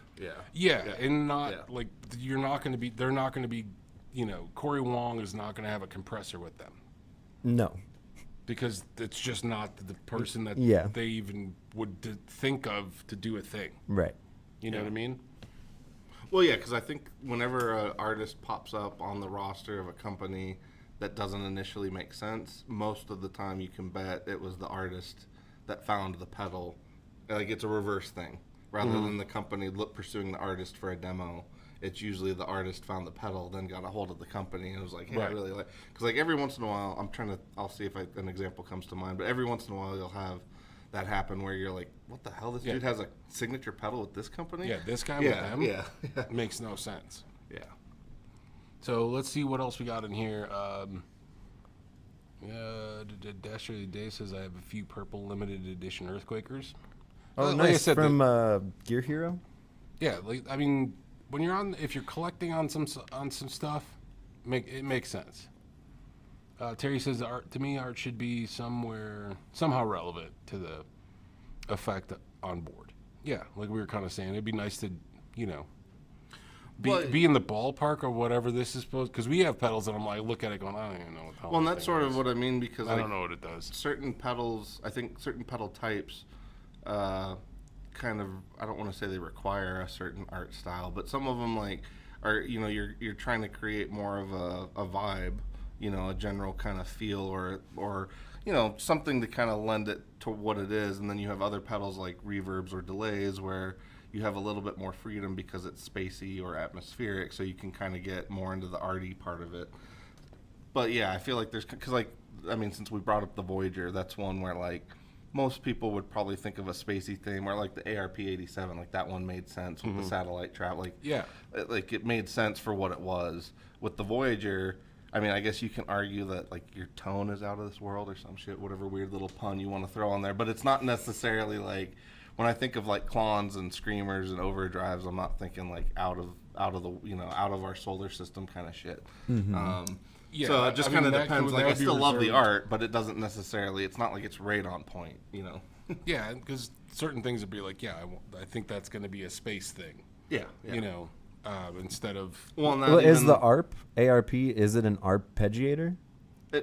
Yeah, and not like they're not going to be, you know, Corey Wong is not going to have a compressor with them. No. Because it's just not the person that they even would think of to do a thing. Right. You know what I mean? Well, yeah, because I think whenever an artist pops up on the roster of a company that doesn't initially make sense, most of the time you can bet it was the artist that found the pedal. Like, it's a reverse thing. Rather than the company pursuing the artist for a demo, it's usually the artist found the pedal, then got a hold of the company, and was like, hey, I really like... Because, like, every once in a while, I'll see if an example comes to mind, but every once in a while you'll have that happen where you're like, what the hell? This dude has a signature pedal with this company? Yeah, this guy with them? Yeah. Makes no sense. Yeah. So, let's see what else we got in here. Dash Early Day says, I have a few purple limited edition Earthquakers. Oh, nice. Like I said, from Gear Hero? Yeah, like, I mean... if you're collecting on some stuff, it makes sense. Terry says art should be somehow relevant to the effect on board. Yeah, like we were kind of saying, it'd be nice to, you know, be in the ballpark or whatever this is supposed. Because we have pedals that I'm like, look at it going, I don't even know what the hell. Well, and that's sort of what I mean because I don't know what it does. Certain pedals, I think certain pedal types. Kind of, I don't want to say they require a certain art style, but some of them like are, you know, you're trying to create more of a vibe, you know, a general kind of feel or you know, something to kind of lend it to what it is, and then you have other pedals like reverbs or delays where you have a little bit more freedom because it's spacey or atmospheric, so you can kind of get more into the arty part of it. But yeah, I feel like because like, I mean, since we brought up the Voyager, that's one where like most people would probably think of a spacey thing where like the ARP-87, like that one made sense with the satellite trap. Like, like it made sense for what it was. With the Voyager, I mean, I guess you can argue that like your tone is out of this world or some shit, whatever weird little pun you want to throw on there. But it's not necessarily like, when I think of like clones and screamers and overdrives, I'm not thinking like out of the, you know, out of our solar system kind of shit. So it just kind of depends. Like, I still love the art, but it doesn't necessarily. It's not like it's right on point, you know. Yeah, because certain things would be like, yeah, I think that's going to be a space thing, Yeah. Yeah. you know, instead of Well, not Well, is even- the ARP, is it an arpeggiator?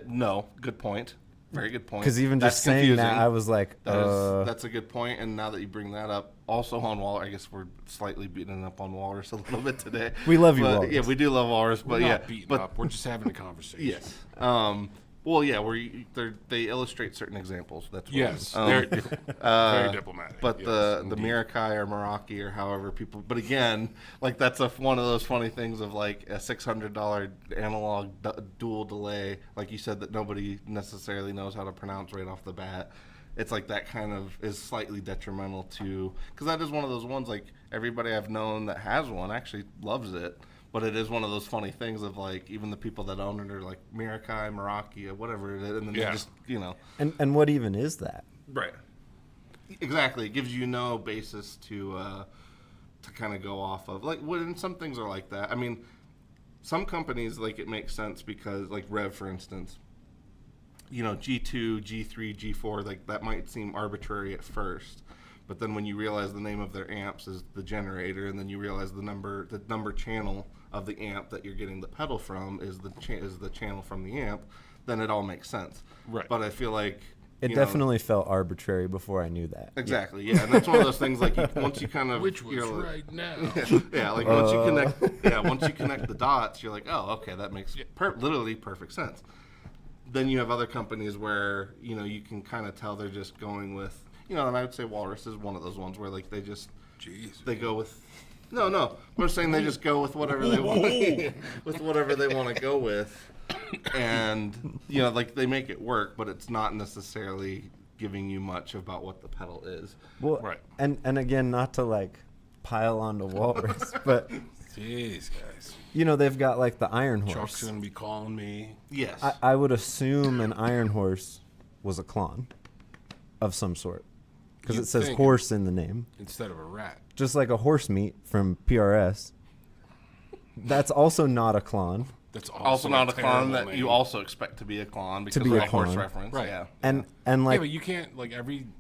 No, good point. Very good point. Because even That's just saying that, confusing. I was like, That's a good point. And now that you bring that up, also on Walrus, I guess we're slightly beating up on Walrus a little bit today. We love you, But, Walrus. Yeah, we do love Walrus, but we're yeah, not beating but up. We're just having a conversation. yes. Well, yeah, they illustrate certain examples. That's what Yes, it is. very diplomatic. But yes, the indeed. Mirakai or Meraki or however people. But again, like that's one of those funny things of like a $600 analog dual delay, like you said, that nobody necessarily knows how to pronounce right off the bat. It's like that kind of is slightly detrimental to, because that is one of those ones like everybody I've known that has one actually loves it. But it is one of those funny things of like even the people that own it are like Mirakai, Meraki, or whatever it is, and then Yeah. they just and what even is that? right. Exactly, it gives you no basis to kind of go off of. Like when some things are like that. I mean, some companies like it makes sense because like Rev, for instance, G2, G3, G4, like that might seem arbitrary at first. But then when you realize the name of their amps is the generator, and then you realize the number channel of the amp that you're getting the pedal from is the channel from the amp, then it all makes sense. Right. But I feel like It definitely felt arbitrary before I knew that. exactly, yeah. And that's one of those things like once you kind of Which was you're like- right now. yeah, like once you connect the dots, you're like, oh, okay, that makes literally perfect sense. Then you have other companies where you can kind of tell they're just going with and I would say Walrus is one of those ones where like they just Jeez. they go with no. We're saying they just go with whatever they want with whatever they want to go with, and like they make it work, but it's not necessarily giving you much about what the pedal is. Well, Right. and again, not to like pile onto Walrus, but Jeez, guys. they've got like the Iron Chuck's Horse. going to be calling me. Yes. I would assume an Iron Horse was a clone of some sort because You'd it says think. horse in the name, Instead of a rat. just like a horse meat from PRS. That's also not a clone. That's also not a clone that name. you also expect to be a clone because be of a a horse clone. reference. Right. Yeah. And Yeah, like but you can't, like,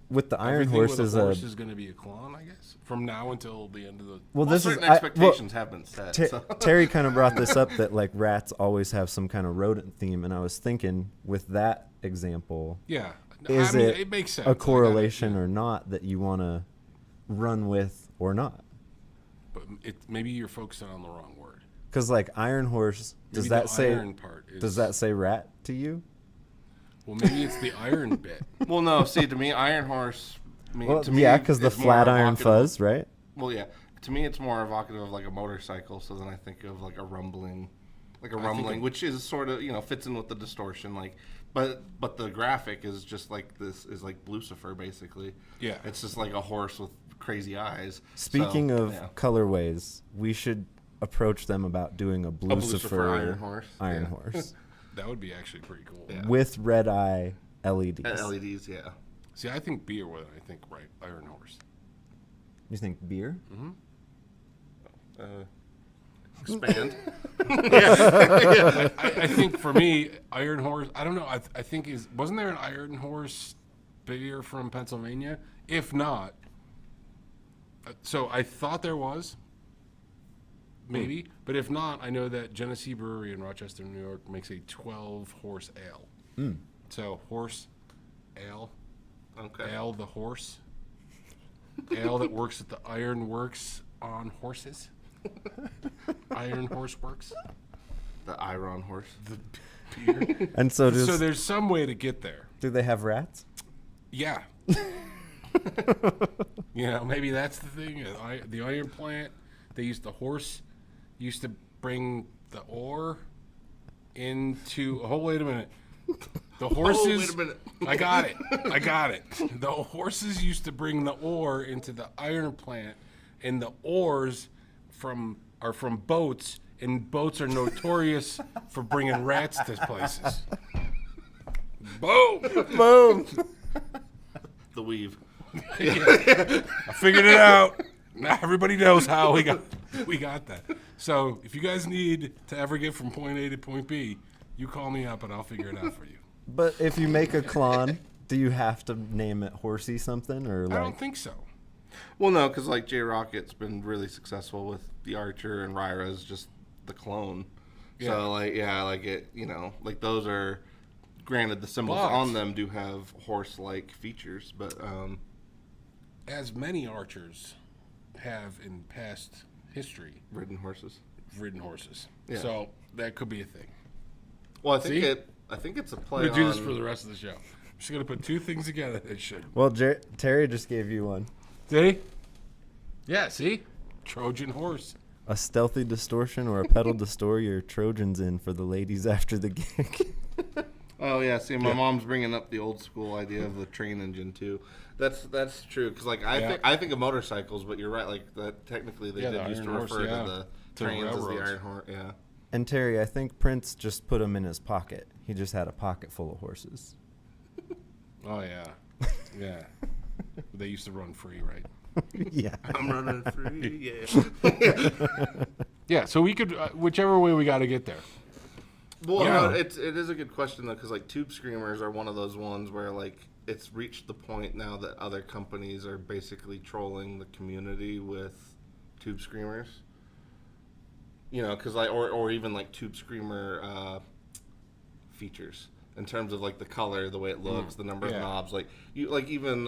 with the Iron everything Horse with a is horse is going to be a clone, I guess, from now until the end of the... well, Well, this is certain expectations have been set. So. Terry kind of brought this up that like rats always have some kind of rodent theme, and I was thinking with that example, Yeah. is I mean, it, it makes sense. a correlation or not that you want to run with or not? But maybe you're focusing on the wrong word. Because like Iron Horse, does Maybe that the say iron part is, does that say rat to you? Well, maybe it's the iron bit. Well, no. See, to me, Iron Horse. Well, to me, yeah, because the it's more flat iron evocative- fuzz, right? Well, yeah. To me, it's more evocative of like a motorcycle. So then I think of like a rumbling, which is sort of fits in with the distortion. Like, but the graphic is just like this is like Lucifer basically. Yeah. It's just like a horse with crazy eyes. Speaking So, of yeah. colorways, we should approach them about doing a Lucifer Iron Horse. Iron Yeah. Horse That would be actually pretty cool. Yeah. with red eye LEDs. LEDs, yeah. See, I think beer more than I think iron horse. You think beer? Expand. I think for me, iron horse. I don't know. I think wasn't there an iron horse beer from Pennsylvania? If not, so I thought there was. Maybe, but if not, I know that Genesee Brewery in Rochester, New York, makes a 12-horse ale. So horse ale, Okay. ale the horse, ale that works at the Iron Works on horses. Iron Horse Works. The Iron Horse. The beer. And so So there's some way to get there. do they have rats? Yeah. Maybe that's the thing. The iron plant, they used the horse, used to bring the ore into. Oh, wait a minute. The horses. wait a minute. I got it. The horses used to bring the ore into the iron plant, and the ores are from boats, and boats are notorious for bringing rats to places. Boom. Boom. The weave. I figured it out. Now everybody knows how we got that. So if you guys need to ever get from point A to point B, you call me up and I'll figure it out for you. But if you make a clone Do you have to name it Horsey something or I don't like? think so. Well, no, because like J Rocket's been really successful with the Archer, and Ryra's just the clone. Yeah. So like, yeah, like it, like those are. Granted, the symbols But- on them do have horse-like features, but As many archers have in past history ridden horses. ridden horses. Yeah. So that could be a thing. Well, I think See? I think it's a I'm play going to do on. this for the rest of the show. I'm just going to put two things together that should. Well, Terry just gave you one. Did he? Yeah, see? Trojan horse. A stealthy distortion or a pedal to store your Trojans in for the ladies after the gig. Oh yeah, see, my mom's bringing up the old school idea of the train engine too. That's true because like I think of motorcycles, but you're right. Like that technically they Yeah, did the used to iron horse, refer yeah. to the To trains as the railroads. iron horse. Yeah. And Terry, I think Prince just put them in his pocket. He just had a pocket full of horses. Oh, yeah. Yeah. They used to run free, right? Yeah. I'm running free. Yeah. Yeah, so we could, whichever way we got to get there. Well, Yeah. no, it is a good question though, because like tube screamers are one of those ones where like it's reached the point now that other companies are basically trolling the community with tube screamers. Because like or even like tube screamer features in terms of like the color, the way it looks, the number Yeah. of knobs. Like even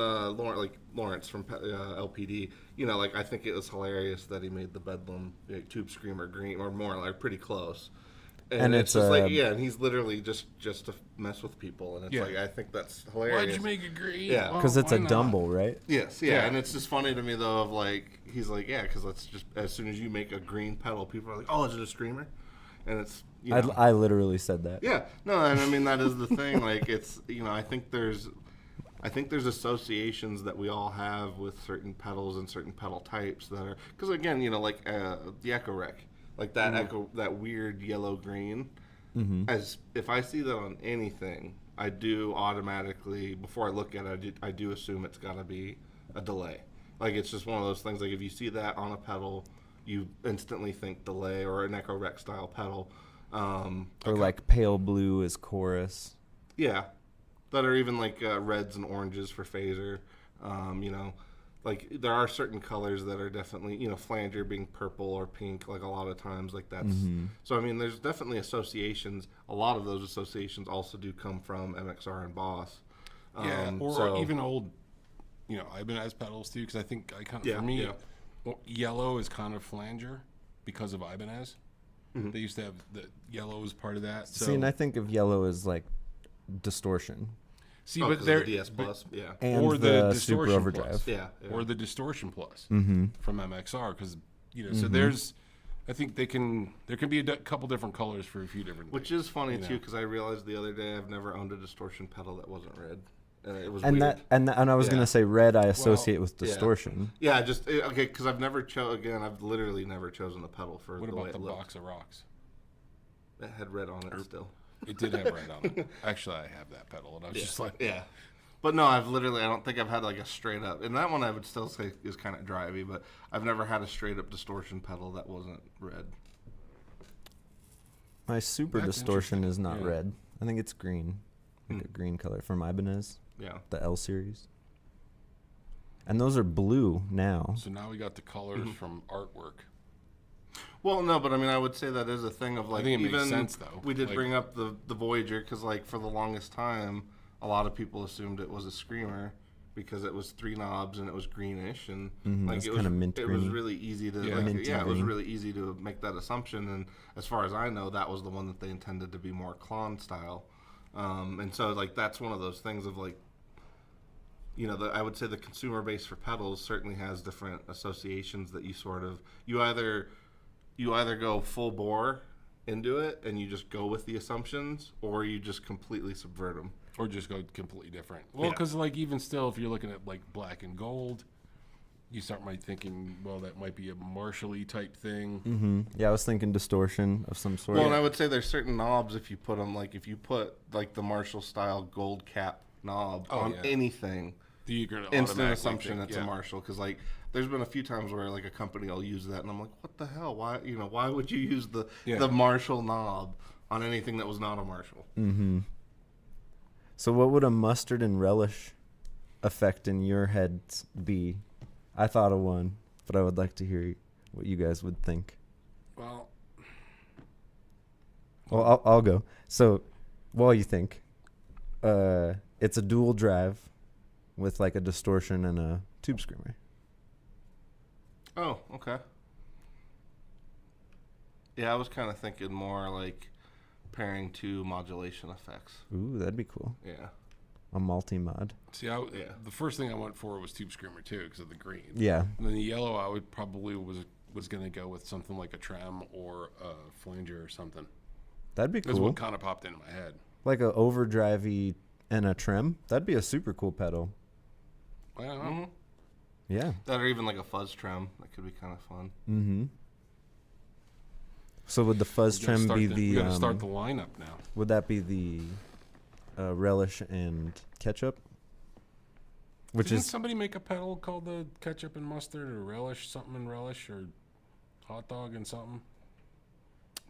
Lawrence from LPD. Like I think it was hilarious that he made the Bedlam tube screamer green or more like pretty close. And it's just like and he's literally just to mess with people, and it's Yeah. like I think that's hilarious. Why'd you make it green? Yeah. Because it's why a not? Dumble, right? Yes, Yeah. and it's just funny to me though of like he's like because that's just as soon as you make a green pedal, people are like, oh, is it a screamer? And it's I literally said that. yeah, no, and I mean that is the thing. Like it's I think there's associations that we all have with certain pedals and certain pedal types that are because again like the Echo Rec, like that Echo that weird yellow green. As if I see that on anything, I do automatically before I look at it, I do assume it's got to be a delay. Like it's just one of those things. Like if you see that on a pedal, you instantly think delay or an Echo Rec style pedal. Or like pale blue is chorus. Yeah, that are even like reds and oranges for phaser. Like there are certain colors that are definitely flanger being purple or pink. Like a lot of times, like that's. So I mean, there's definitely associations. A lot of those associations also do come from MXR and Boss. Yeah, or even old, Ibanez pedals too, because I think for me, yellow is kind of flanger because of Ibanez. They used to have the yellow as part of that. So. See, and I think of yellow as like distortion. See, but but there, the DS Plus, yeah, And or the distortion Super Overdrive. plus, yeah. or the distortion plus Mm-hmm. from MXR, because so there's, I think there can be a couple different colors for a few different. Which things, is funny you know. too, because I realized the other day I've never owned a distortion pedal that wasn't red, and it was And weird. and I was Yeah. gonna say red I associate with yeah. distortion. Yeah, just okay, because I've literally never chosen a pedal for What the way about it the looked. box of rocks? It had red on it still. It did have red on it. Actually, I have that pedal, and I was just like, Yeah. But no, I don't think I've had like a straight up, and that one I would still say is kind of drivey, but I've never had a straight up distortion pedal that wasn't red. My Super That's distortion is interesting. not Yeah. red. I think it's green, like a green color from Ibanez, Yeah. the L series. And those are blue now. so now we got the colors from artwork. Well, no, but I mean, I would say that is a thing of like think it makes even sense, though. we did Like- bring up the Voyager because like for the longest time, a lot of people assumed it was a screamer because it was 3 knobs and it was greenish and like it's it was kinda mint it was green. really easy to Yeah. Minty it was green. really easy to make that assumption, and as far as I know, that was the one that they intended to be more Klon style, and so like that's one of those things of like. I would say the consumer base for pedals certainly has different associations that you either go full bore into it and you just go with the assumptions, or you just completely subvert them. Or just go completely different. Well, Yeah. because like even still, if you're looking at like black and gold, you start thinking, well, that might be a Marshall-y type thing. Mm-hmm. Yeah, I was thinking distortion of some sort. Well, and I would say there's certain knobs if you put them if you put like the Marshall style gold cap knob on yeah. anything, You're gonna instant automatically assumption think, it's a Marshall, because like there's been a few times where like a company will use that and I'm like, what the hell, why would you use the Yeah. the Marshall knob on anything that was not a Marshall? So what would a mustard and relish effect in your head be? I thought of one, but I would like to hear what you guys would think. Well, Well, I'll go. So, while you think, it's a dual drive with like a distortion and a tube screamer. Oh, okay. Yeah, I was kind of thinking more like pairing two modulation effects. Ooh, that'd be cool. Yeah. A multi-mod. see, Yeah. the first thing I went for was Tube Screamer too, because of the green. Yeah. And then the yellow, I would probably was going to go with something like a trem or a flanger or something. That'd be That's cool. what kind of popped into my head. Like a overdrivey and a trim. That'd be a super cool pedal. I don't know. Mm-hmm. Yeah. That or even like a fuzz trem. That could be kind of fun. Mm-hmm. So would the fuzz We gotta trim start be we got to the start the lineup now. would that be the relish and ketchup? Which Didn't is somebody make a pedal called the ketchup and mustard or relish something and relish or hot dog and something?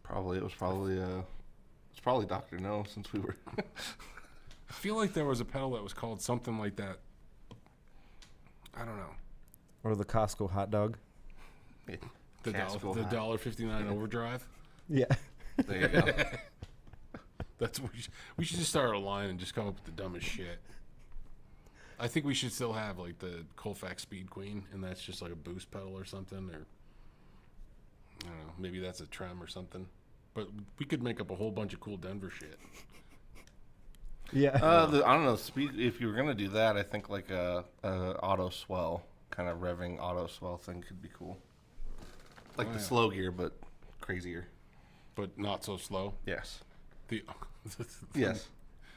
Probably. It's probably Dr. No since we were. I feel like there was a pedal that was called something like that. I don't know. or the Costco hot dog. The Casco dollar, hot. the $1.59 overdrive. Yeah. There you go. That's what we should just start a line and just come up with the dumbest shit. I think we should still have like the Colfax Speed Queen, and that's just like a boost pedal or something, or I don't know, maybe that's a trem or something. But we could make up a whole bunch of cool Denver shit. Yeah. I don't know. Speed. If you were gonna do that, I think like a auto swell kind of revving auto swell thing could be cool. Like Oh, the yeah. slow gear, but crazier. But not so slow. Yes. The Yes.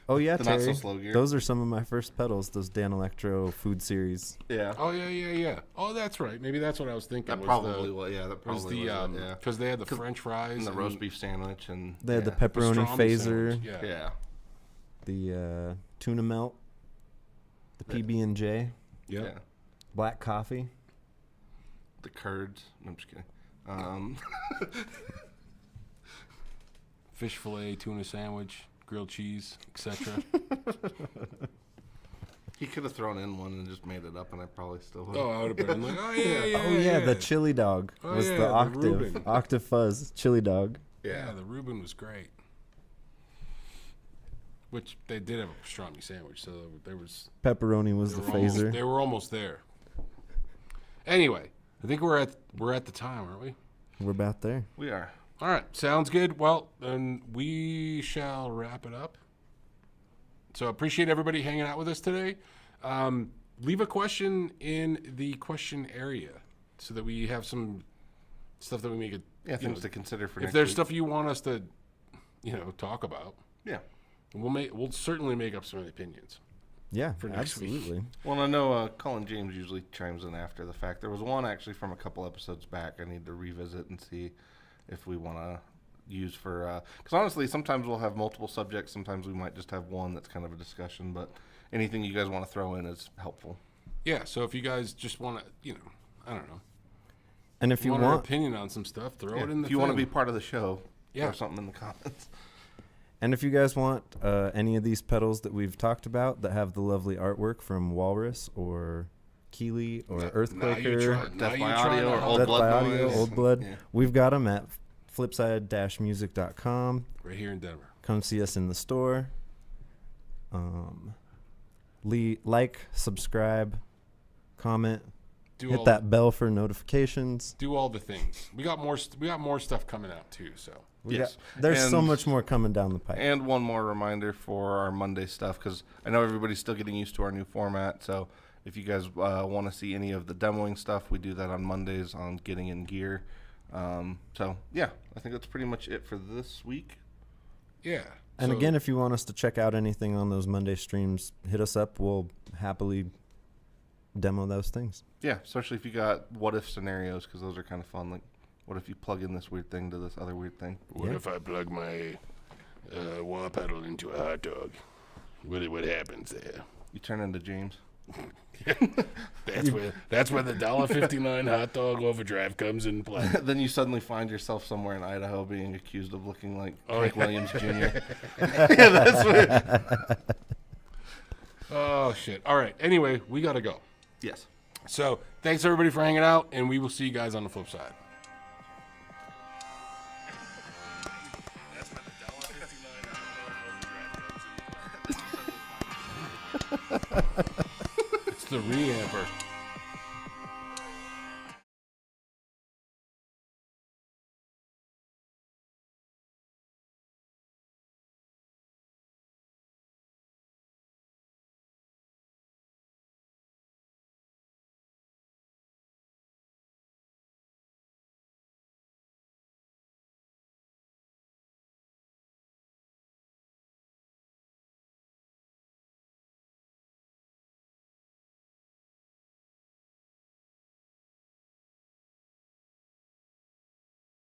Oh yeah, The not so Terry. slow gear. Those are some of my first pedals. Those Dan Electro Food Series. Yeah. Oh yeah. Oh, that's right. Maybe that's what I was thinking. That was probably the, was. Yeah. That was probably the was. Yeah. because they had the French fries And the roast beef sandwich and They had the yeah. pepperoni pastrami phaser, sandwich, Yeah. Yeah. the tuna melt, the Yeah. PB and J, Yep. Yeah. black coffee. The curds. No, I'm just kidding. Fish fillet, tuna sandwich, grilled cheese, etc. He could have thrown in one and just made it up, and I probably still would. Oh, I would have been like, oh yeah. Oh yeah, the chili dog Oh, was yeah, the the octave Reuben. octave fuzz chili dog. Yeah, the Reuben was great. Which they did have a pastrami sandwich, so there was Pepperoni was the they were almost- phaser. They were almost there. Anyway, I think we're at the time, aren't we? We're about there. We are. All right, sounds good. Well, then we shall wrap it up. So appreciate everybody hanging out with us today. Leave a question in the question area so that we have some stuff that we make it. Yeah, things to consider for If next there's week. stuff you want us to, talk about, Yeah. we'll certainly make up some opinions. Yeah, For next week. absolutely. Well, I know Colin James usually chimes in after the fact. There was one actually from a couple episodes back I need to revisit and see if we want to use for... Because honestly, sometimes we'll have multiple subjects. Sometimes we might just have one that's kind of a discussion. But anything you guys want to throw in is helpful. Yeah. So if you guys just want to, I don't know, And if you want our want, opinion on some stuff, throw Yeah, it in the. if you want to be thing. part of the show, Yeah. throw something in the comments. and if you guys want any of these pedals that we've talked about that have the lovely artwork from Walrus or Keeley or Now you're Earthquaker, trying- now Death you're by trying Audio to or help. Old Death Blood by Audio, Noise. Old Blood, Yeah. we've got them at flipside-music.com. Right here in Denver. Come see us in the store. Like, subscribe, comment, Do hit all that bell for notifications. Do all the things. We got more stuff coming out too. So Yes. There's so And- much more coming down the pipe. And one more reminder for our Monday stuff, because I know everybody's still getting used to our new format. So if you guys want to see any of the demoing stuff, we do that on Mondays on Getting in Gear. So, yeah, I think that's pretty much it for this week. yeah. And So- again, if you want us to check out anything on those Monday streams, hit us up. We'll happily demo those things. Yeah, especially if you got what-if scenarios, because those are kind of fun. Like, what if you plug in this weird thing to this other weird thing? What Yeah. if I plug my wah pedal into a hot dog? What happens there? You turn into James. That's where the $1.59 hot dog overdrive comes in play. Then you suddenly find yourself somewhere in Idaho being accused of looking like Oh, Frank yeah. Williams Jr. Yeah, that's what. Oh, shit. All right. Anyway, we got to go. Yes. So thanks, everybody, for hanging out, and we will see you guys on the flip side. It's the reamper.